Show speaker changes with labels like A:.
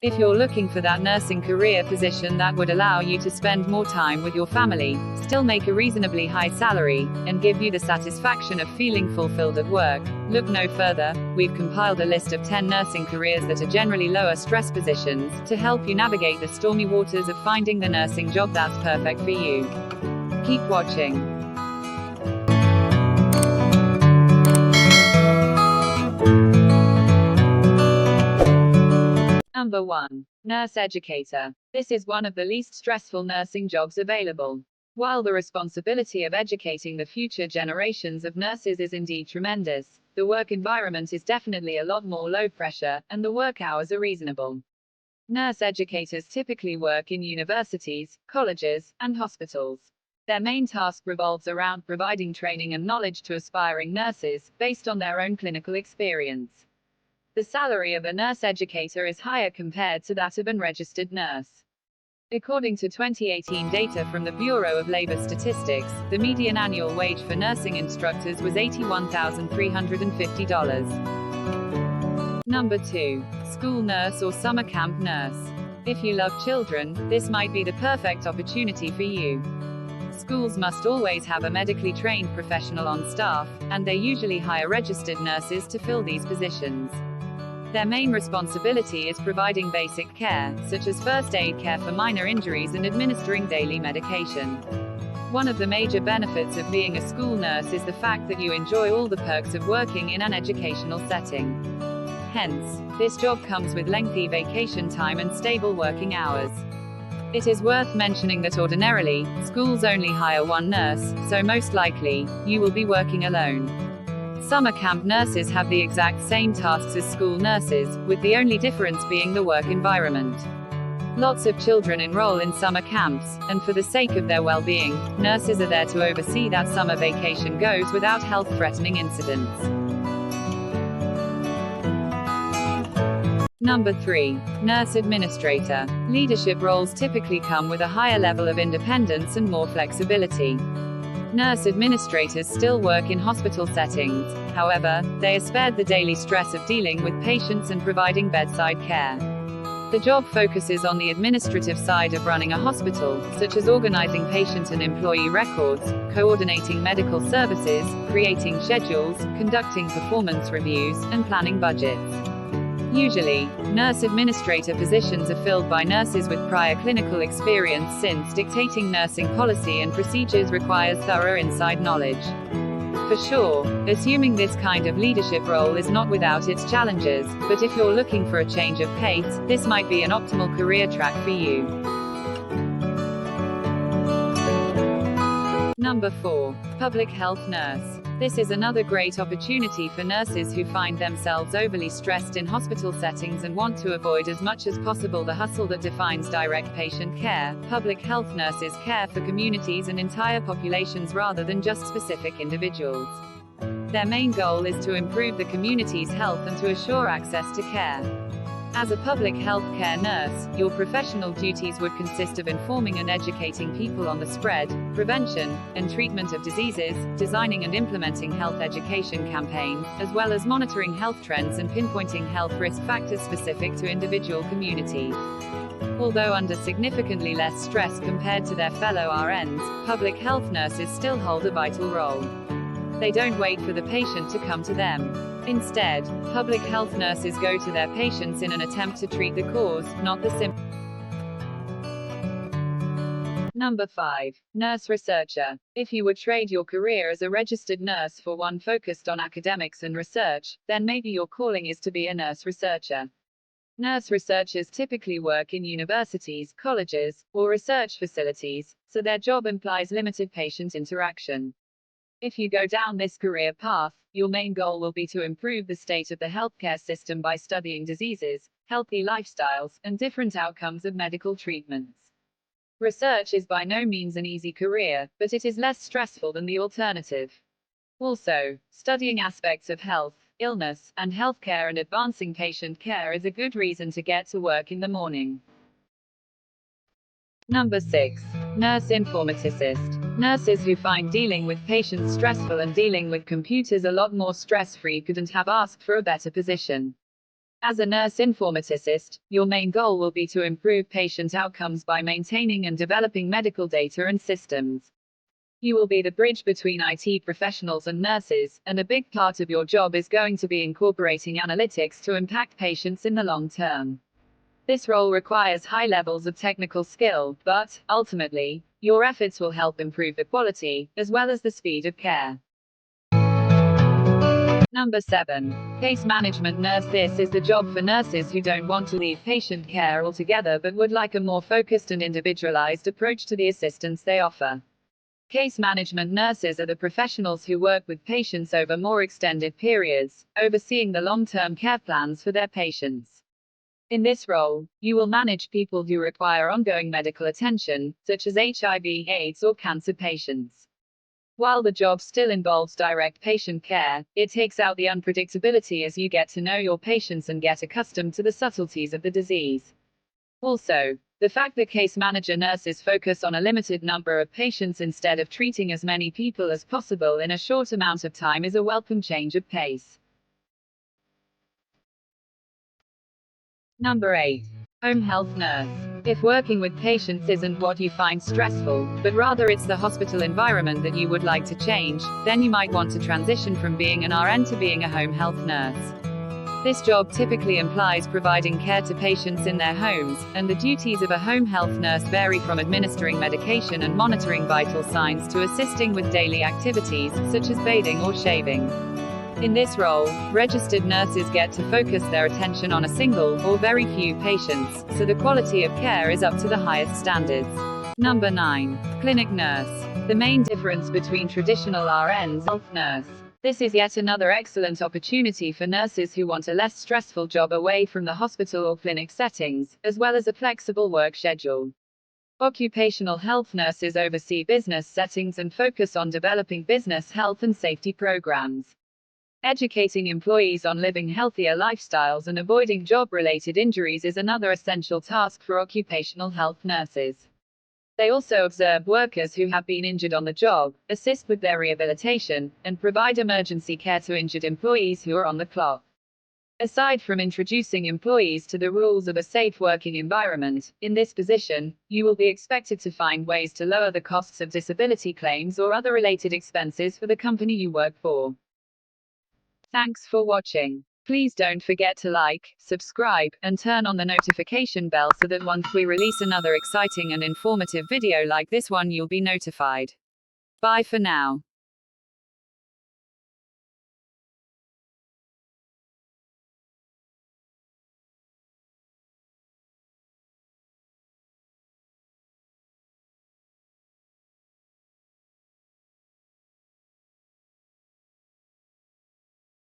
A: If you're looking for that nursing career position that would allow you to spend more time with your family, still make a reasonably high salary, and give you the satisfaction of feeling fulfilled at work, look no further. We've compiled a list of 10 nursing careers that are generally lower stress positions, to help you navigate the stormy waters of finding the nursing job that's perfect for you. Keep watching. Number 1. Nurse Educator. This is one of the least stressful nursing jobs available. While the responsibility of educating the future generations of nurses is indeed tremendous, the work environment is definitely a lot more low pressure, and the work hours are reasonable. Nurse educators typically work in universities, colleges, and hospitals. Their main task revolves around providing training and knowledge to aspiring nurses, based on their own clinical experience. The salary of a nurse educator is higher compared to that of an unregistered nurse. According to 2018 data from the Bureau of Labor Statistics, the median annual wage for nursing instructors was $81,350. Number 2. School nurse or summer camp nurse. If you love children, this might be the perfect opportunity for you. Schools must always have a medically trained professional on staff, and they usually hire registered nurses to fill these positions. Their main responsibility is providing basic care, such as first aid care for minor injuries and administering daily medication. One of the major benefits of being a school nurse is the fact that you enjoy all the perks of working in an educational setting. Hence, this job comes with lengthy vacation time and stable working hours. It is worth mentioning that ordinarily, schools only hire one nurse, so most likely, you will be working alone. Summer camp nurses have the exact same tasks as school nurses, with the only difference being the work environment. Lots of children enroll in summer camps, and for the sake of their well-being, nurses are there to oversee that summer vacation goes without health-threatening incidents. Number 3. Nurse Administrator. Leadership roles typically come with a higher level of independence and more flexibility. Nurse administrators still work in hospital settings, however, they are spared the daily stress of dealing with patients and providing bedside care. The job focuses on the administrative side of running a hospital, such as organizing patient and employee records, coordinating medical services, creating schedules, conducting performance reviews, and planning budgets. Usually, nurse administrator positions are filled by nurses with prior clinical experience, since dictating nursing policy and procedures requires thorough inside knowledge. For sure, assuming this kind of leadership role is not without its challenges, but if you're looking for a change of pace, this might be an optimal career track for you. Number 4. Public health nurse. This is another great opportunity for nurses who find themselves overly stressed in hospital settings and want to avoid as much as possible the hustle that defines direct patient care. Public health nurses care for communities and entire populations rather than just specific individuals. Their main goal is to improve the community's health and to assure access to care. As a public health care nurse, your professional duties would consist of informing and educating people on the spread, prevention, and treatment of diseases, designing and implementing health education campaigns, as well as monitoring health trends and pinpointing health risk factors specific to individual communities. Although under significantly less stress compared to their fellow RNs, public health nurses still hold a vital role. They don't wait for the patient to come to them. Instead, public health nurses go to their patients in an attempt to treat the cause, not the symptom. Number 5. Nurse Researcher. If you would trade your career as a registered nurse for one focused on academics and research, then maybe your calling is to be a nurse researcher. Nurse researchers typically work in universities, colleges, or research facilities, so their job implies limited patient interaction. If you go down this career path, your main goal will be to improve the state of the healthcare system by studying diseases, healthy lifestyles, and different outcomes of medical treatments. Research is by no means an easy career, but it is less stressful than the alternative. Also, studying aspects of health, illness, and healthcare and advancing patient care is a good reason to get to work in the morning. Number 6. Nurse Informaticist. Nurses who find dealing with patients stressful and dealing with computers a lot more stress-free couldn't have asked for a better position. As a nurse informaticist, your main goal will be to improve patient outcomes by maintaining and developing medical data and systems. You will be the bridge between IT professionals and nurses, and a big part of your job is going to be incorporating analytics to impact patients in the long term. This role requires high levels of technical skill, but, ultimately, your efforts will help improve the quality, as well as the speed of care. Number 7. Case management nurse. This is the job for nurses who don't want to leave patient care altogether but would like a more focused and individualized approach to the assistance they offer. Case management nurses are the professionals who work with patients over more extended periods, overseeing the long-term care plans for their patients. In this role, you will manage people who require ongoing medical attention, such as HIV/AIDS or cancer patients. While the job still involves direct patient care, it takes out the unpredictability as you get to know your patients and get accustomed to the subtleties of the disease. Also, the fact that case manager nurses focus on a limited number of patients instead of treating as many people as possible in a short amount of time is a welcome change of pace. Number 8. Home health nurse. If working with patients isn't what you find stressful, but rather it's the hospital environment that you would like to change, then you might want to transition from being an RN to being a home health nurse. This job typically implies providing care to patients in their homes, and the duties of a home health nurse vary from administering medication and monitoring vital signs to assisting with daily activities, such as bathing or shaving. In this role, registered nurses get to focus their attention on a single, or very few patients, so the quality of care is up to the highest standards. Number 9. Clinic nurse. The main difference between traditional RNs and health nurse. This is yet another excellent opportunity for nurses who want a less stressful job away from the hospital or clinic settings, as well as a flexible work schedule. Occupational health nurses oversee business settings and focus on developing business health and safety programs. Educating employees on living healthier lifestyles and avoiding job-related injuries is another essential task for occupational health nurses. They also observe workers who have been injured on the job, assist with their rehabilitation, and provide emergency care to injured employees who are on the clock. Aside from introducing employees to the rules of a safe working environment, in this position, you will be expected to find ways to lower the costs of disability claims or other related expenses for the company you work for. Thanks for watching. Please don't forget to like, subscribe, and turn on the notification bell so that once we release another exciting and informative video like this one you'll be notified. Bye for now.